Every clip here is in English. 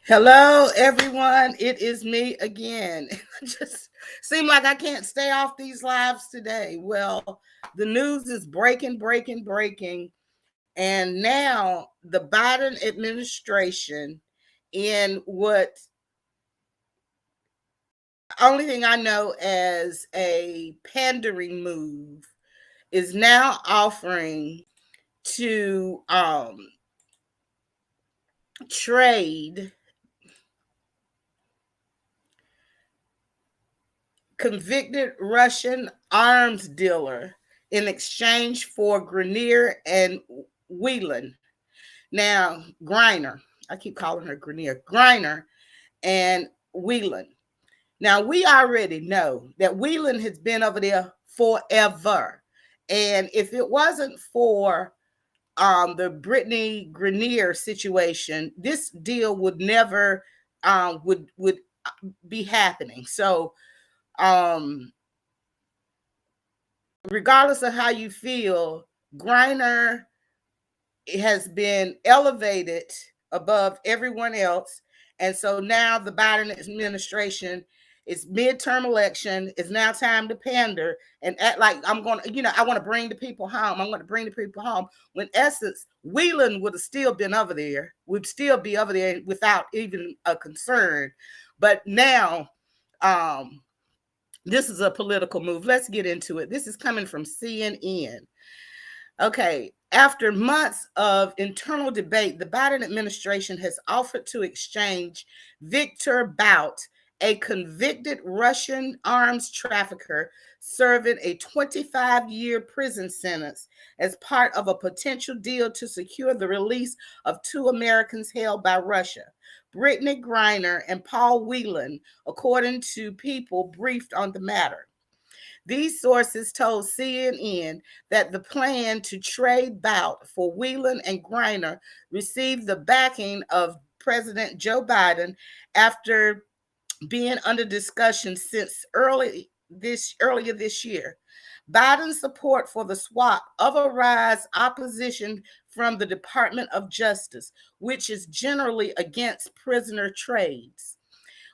Hello, everyone. It is me again. Just seem like I can't stay off these lives today. Well, the news is breaking. And now the Biden administration, in what only thing I know as a pandering move, is now offering to trade convicted Russian arms dealer in exchange for Griner and Whelan. Now, Griner, I keep calling her Griner, Griner and Whelan. Now, we already know that Whelan has been over there forever. And if it wasn't for the Brittney Griner situation, this deal would never would be happening. So regardless of how you feel, Griner has been elevated above everyone else. And so now the Biden administration is midterm election. It's now time to pander and act like I want to bring the people home. I'm going to bring the people home. When in essence, Whelan would have still been over there, would still be over there without even a concern. But now, this is a political move. Let's get into it. This is coming from CNN. Okay. After months of internal debate, the Biden administration has offered to exchange Viktor Bout, a convicted Russian arms trafficker serving a 25-year prison sentence, as part of a potential deal to secure the release of two Americans held by Russia, Brittney Griner and Paul Whelan, according to people briefed on the matter. These sources told CNN that the plan to trade Bout for Whelan and Griner received the backing of President Joe Biden after being under discussion since earlier this year. Biden's support for the swap overrides opposition from the Department of Justice, which is generally against prisoner trades.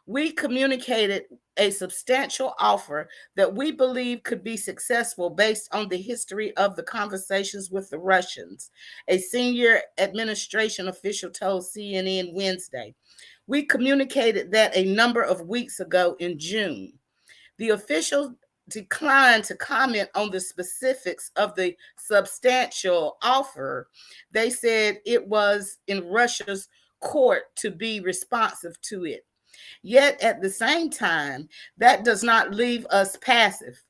We communicated a substantial offer that we believe could be successful based on the history of the conversations with the Russians, a senior administration official told CNN Wednesday. We communicated that a number of weeks ago in June. The official declined to comment on the specifics of the substantial offer. They said it was in Russia's court to be responsive to it. Yet at the same time, that does not leave us passive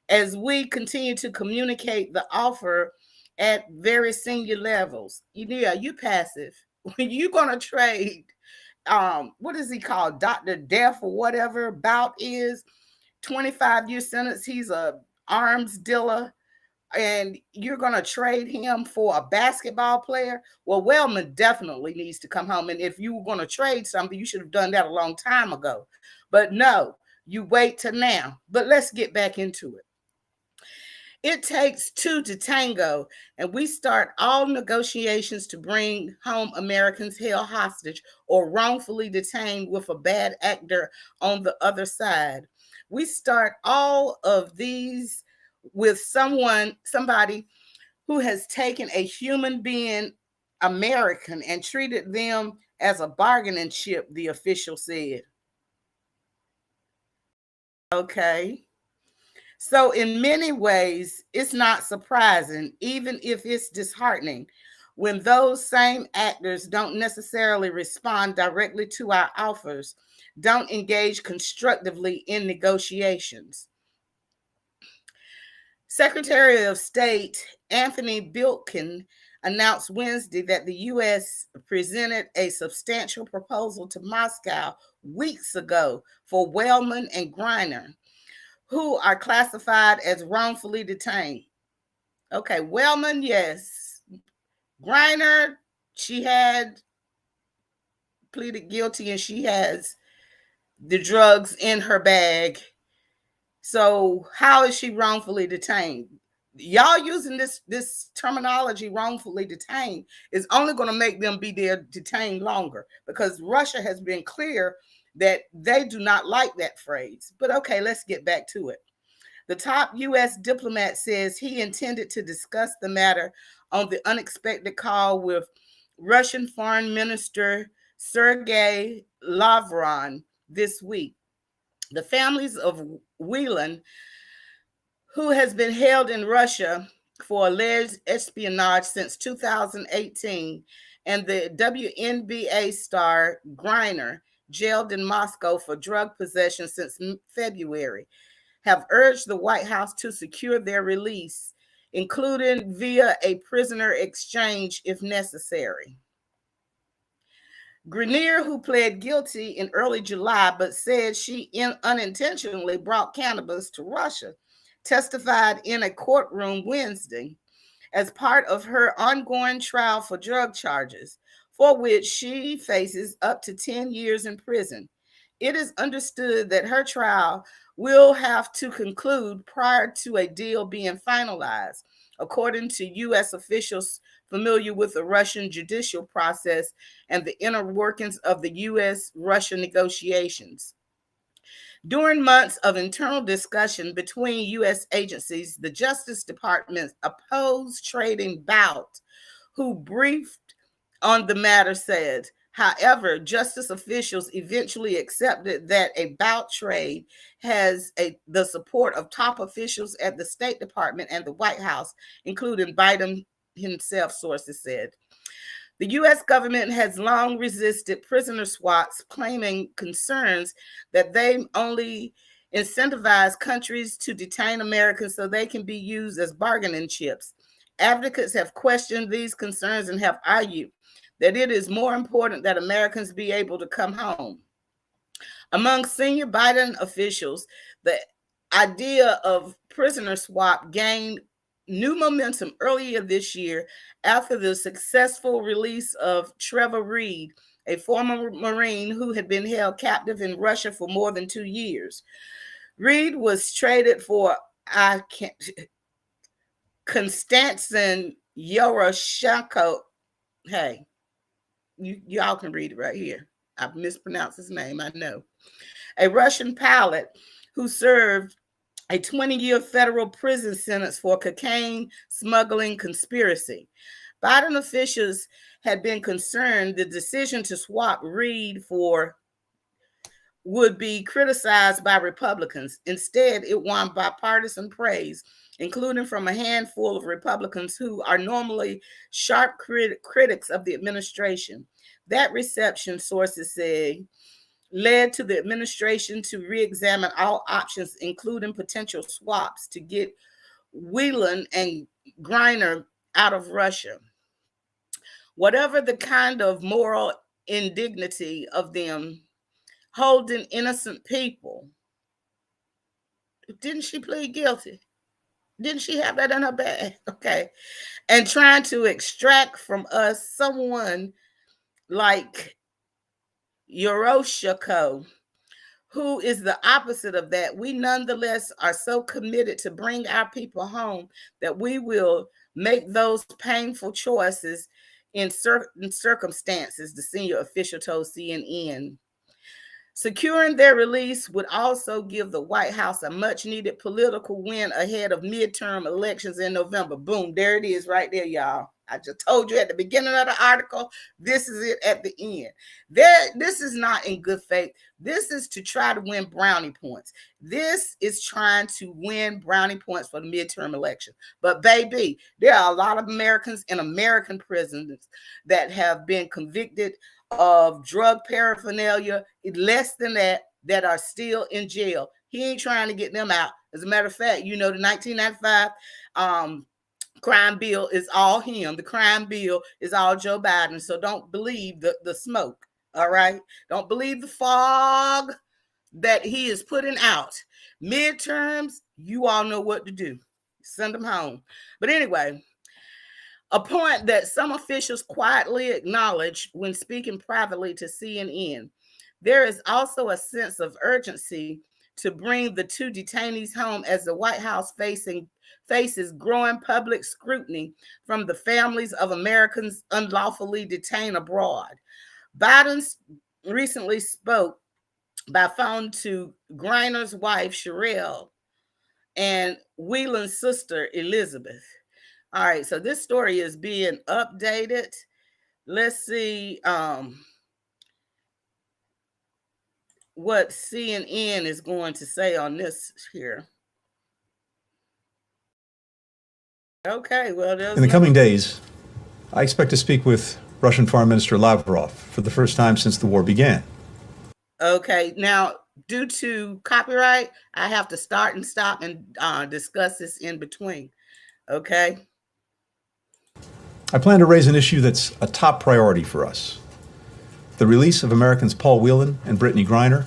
as we continue to communicate the offer at very senior levels. Yeah, you passive. When you're going to trade, what is he called? Dr. Death or whatever Bout is, 25-year sentence. He's a arms dealer. And you're going to trade him for a basketball player? Well, Whelan definitely needs to come home. And if you were going to trade something, you should have done that a long time ago. But no, you wait till now. But let's get back into it. It takes two to tango, and we start all negotiations to bring home Americans held hostage or wrongfully detained with a bad actor on the other side. We start all of these with somebody who has taken a human being, American, and treated them as a bargaining chip, the official said. Okay. So in many ways, it's not surprising, even if it's disheartening, when those same actors don't necessarily respond directly to our offers, don't engage constructively in negotiations. Secretary of State Anthony Blinken announced Wednesday that the U.S. presented a substantial proposal to Moscow weeks ago for Whelan and Griner, who are classified as wrongfully detained. Okay, Whelan, yes. Griner, she had pleaded guilty and she has the drugs in her bag. So how is she wrongfully detained? y'all using this terminology, wrongfully detained, is only going to make them be there detained longer, because Russia has been clear that they do not like that phrase. But okay, let's get back to it. The top U.S. diplomat says he intended to discuss the matter on the unexpected call with Russian Foreign Minister Sergei Lavrov this week. The families of Whelan, who has been held in Russia for alleged espionage since 2018, and the WNBA star Griner, jailed in Moscow for drug possession since February, have urged the White House to secure their release, including via a prisoner exchange if necessary. Griner, who pled guilty in early July but said she unintentionally brought cannabis to Russia, testified in a courtroom Wednesday as part of her ongoing trial for drug charges, for which she faces up to 10 years in prison. It is understood that her trial will have to conclude prior to a deal being finalized, according to U.S. officials familiar with the Russian judicial process and the inner workings of the U.S.-Russia negotiations. During months of internal discussion between U.S. agencies, the Justice Department opposed trading Bout, who briefed on the matter, said. However, justice officials eventually accepted that a Bout trade has the support of top officials at the State Department and the White House, including Biden himself, sources said. The U.S. government has long resisted prisoner swaps, claiming concerns that they only incentivize countries to detain Americans so they can be used as bargaining chips. Advocates have questioned these concerns and have argued that it is more important that Americans be able to come home. Among senior Biden officials, the idea of prisoner swap gained new momentum earlier this year after the successful release of Trevor Reed, a former Marine who had been held captive in Russia for more than 2 years. Reed was traded for Konstantin Yoroshenko. Hey, y'all can read it right here. I've mispronounced his name, I know. A Russian pilot who served a 20-year federal prison sentence for cocaine smuggling conspiracy. Biden officials had been concerned the decision to swap Reed for would be criticized by Republicans. Instead, it won bipartisan praise, including from a handful of Republicans who are normally sharp critics of the administration. That reception, sources say, led to the administration to re-examine all options, including potential swaps, to get Whelan and Griner out of Russia. Whatever the kind of moral indignity of them holding innocent people, didn't she plead guilty? Didn't she have that in her bag? Okay. And trying to extract from us someone like Yoroshiko, who is the opposite of that, we nonetheless are so committed to bring our people home that we will make those painful choices in certain circumstances, the senior official told CNN. Securing their release would also give the White House a much-needed political win ahead of midterm elections in November. Boom, there it is right there, y'all. I just told you at the beginning of the article, this is it at the end. This is not in good faith. This is to try to win brownie points. This is trying to win brownie points for the midterm election. But baby, there are a lot of Americans in American prisons that have been convicted of drug paraphernalia, less than that are still in jail. He ain't trying to get them out. As a matter of fact, you know, the 1995 crime bill is all him. The crime bill is all Joe Biden. So don't believe the smoke. All right. Don't believe the fog that he is putting out. Midterms, you all know what to do. Send them home. But anyway, a point that some officials quietly acknowledged when speaking privately to CNN. There is also a sense of urgency to bring the two detainees home as the White House faces growing public scrutiny from the families of Americans unlawfully detained abroad. Biden recently spoke by phone to Griner's wife, Sherelle, and Whelan's sister, Elizabeth. All right, so this story is being updated. Let's see what CNN is going to say on this here. Okay, well, in the coming days, I expect to speak with Russian Foreign Minister Lavrov for the first time since the war began. Okay, now, due to copyright, I have to start and stop and discuss this in between. Okay. I plan to raise an issue that's a top priority for us: the release of Americans Paul Whelan and Brittney Griner,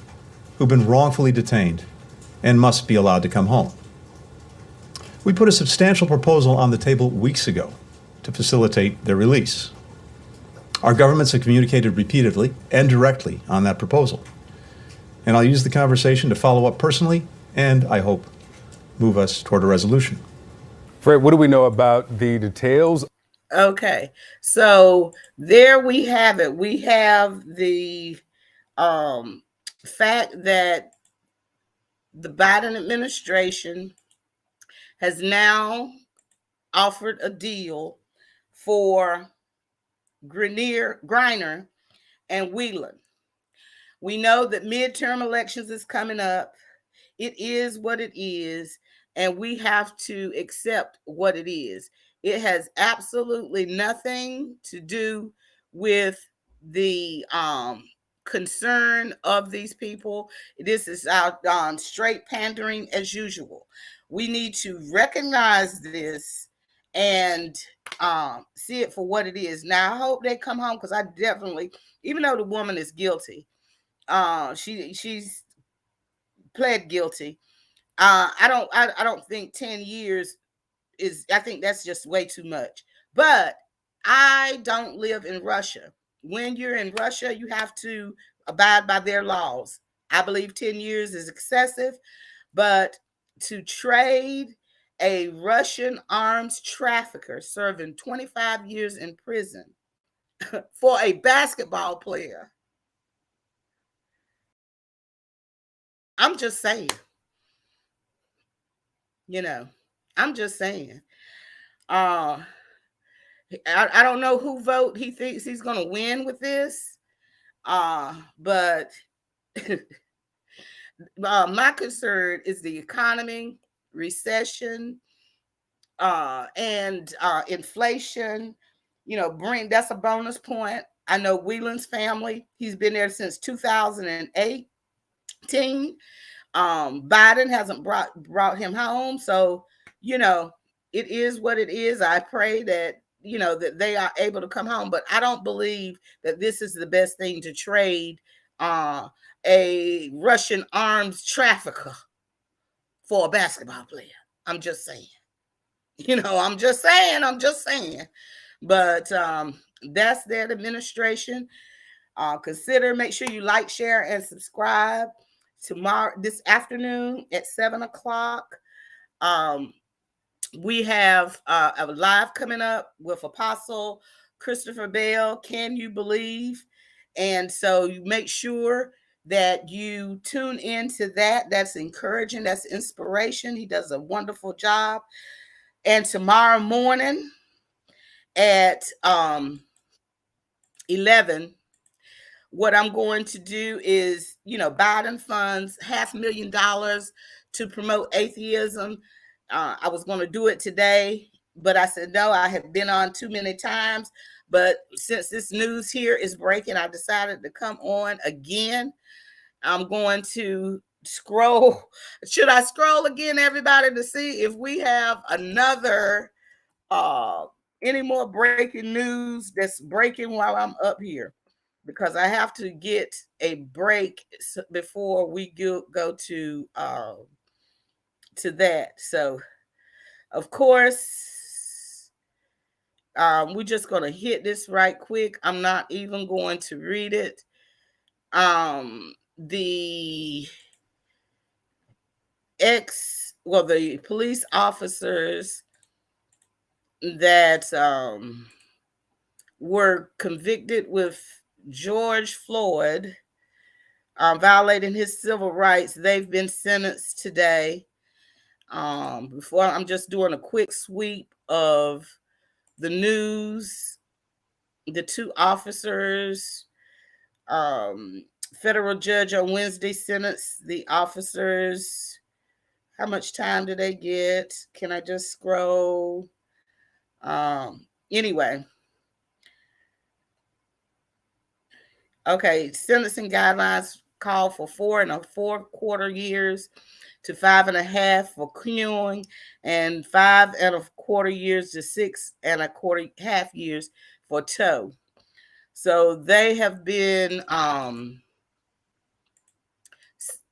who've been wrongfully detained and must be allowed to come home. We put a substantial proposal on the table weeks ago to facilitate their release. Our governments have communicated repeatedly and directly on that proposal, and I'll use the conversation to follow up personally and, I hope, move us toward a resolution. Fred, what do we know about the details? Okay, so there we have it. We have the fact that the Biden administration has now offered a deal for Griner and Whelan. We know that midterm elections is coming up. It is what it is, and we have to accept what it is. It has absolutely nothing to do with the concern of these people. This is our straight pandering as usual. We need to recognize this and see it for what it is. Now, I hope they come home, because I definitely, even though the woman is guilty, she's pled guilty. I don't think 10 years is, I think that's just way too much. But I don't live in Russia. When you're in Russia, you have to abide by their laws. I believe 10 years is excessive, but to trade a Russian arms trafficker serving 25 years in prison for a basketball player, I'm just saying, I'm just saying. I don't know who vote he thinks he's going to win with this, but my concern is the economy, recession, and inflation. That's a bonus point. I know Whelan's family, he's been there since 2018. Biden hasn't brought him home, so it is what it is. I pray that that they are able to come home, but I don't believe that this is the best thing to trade a Russian arms trafficker for a basketball player. I'm just saying. I'm just saying. But that's their administration. Make sure you like, share, and subscribe. This afternoon at 7:00. We have a live coming up with Apostle Christopher Bell. Can you believe? And so you make sure that you tune into that. That's encouraging. That's inspiration. He does a wonderful job. And tomorrow morning at 11, what I'm going to do is, Biden funds $500,000 to promote atheism. I was going to do it today, but I said, no, I have been on too many times. But since this news here is breaking, I decided to come on again. I'm going to scroll. Should I scroll again, everybody, to see if we have another, any more breaking news that's breaking while I'm up here? Because I have to get a break before we go to that. So, of course, we're just going to hit this right quick. I'm not even going to read it. The the police officers that were convicted with George Floyd violating his civil rights, they've been sentenced today. Before, I'm just doing a quick sweep of the news. The two officers, federal judge on Wednesday sentenced the officers. How much time did they get? Can I just scroll? Anyway. Okay, sentencing guidelines call for 4 4/4 years to 5.5 for queuing, and 5 1/4 years to 6 1/4 years for tow. So they have been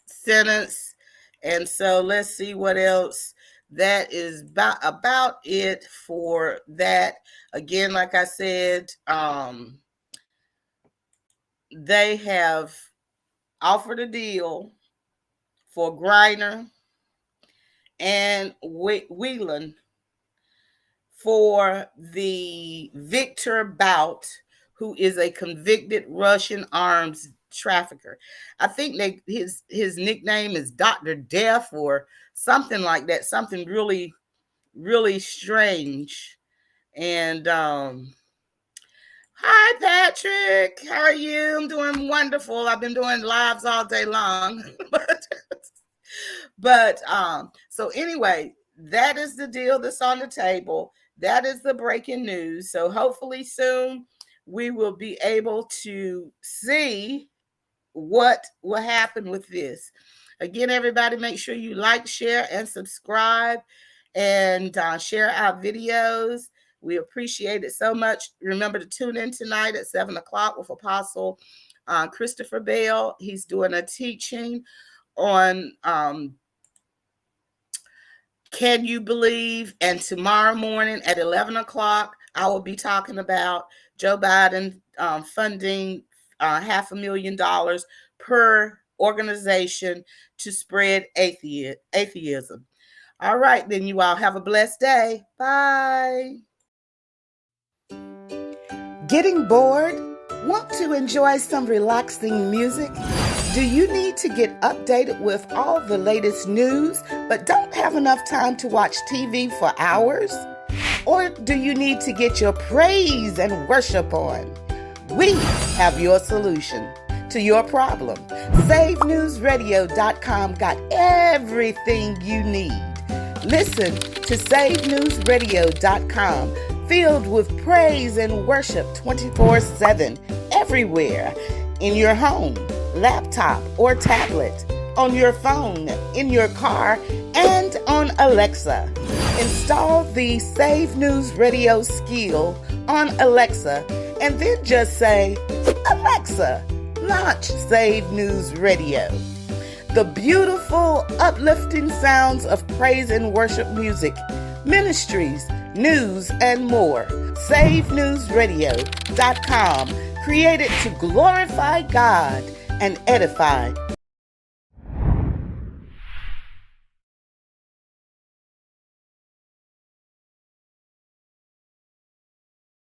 sentenced, and so let's see what else. That is about it for that. Again, like I said, they have offered a deal for Griner and Whelan for the Viktor Bout, who is a convicted Russian arms trafficker. I think his nickname is Dr. Death or something like that, something really, really strange. And hi, Patrick. How are you? I'm doing wonderful. I've been doing lives all day long. but so anyway, that is the deal that's on the table. That is the breaking news. So hopefully soon we will be able to see what will happen with this. Again, everybody, make sure you like, share, and subscribe, and share our videos. We appreciate it so much. Remember to tune in tonight at 7 o'clock with Apostle Christopher Bell. He's doing a teaching on Can You Believe? And tomorrow morning at 11 o'clock, I will be talking about Joe Biden funding $500,000 per organization to spread atheism. All right, then you all have a blessed day. Bye. Getting bored? Want to enjoy some relaxing music? Do you need to get updated with all the latest news, but don't have enough time to watch TV for hours? Or do you need to get your praise and worship on? We have your solution to your problem. SAVEDNewsRadio.com got everything you need. Listen to SAVEDNewsRadio.com, filled with praise and worship 24/7, everywhere, in your home, laptop, or tablet, on your phone, in your car, and on Alexa. Install the Save News Radio skill on Alexa, and then just say, Alexa, launch Save News Radio. The beautiful, uplifting sounds of praise and worship music, ministries, news, and more. SaveNewsRadio.com, created to glorify God and edify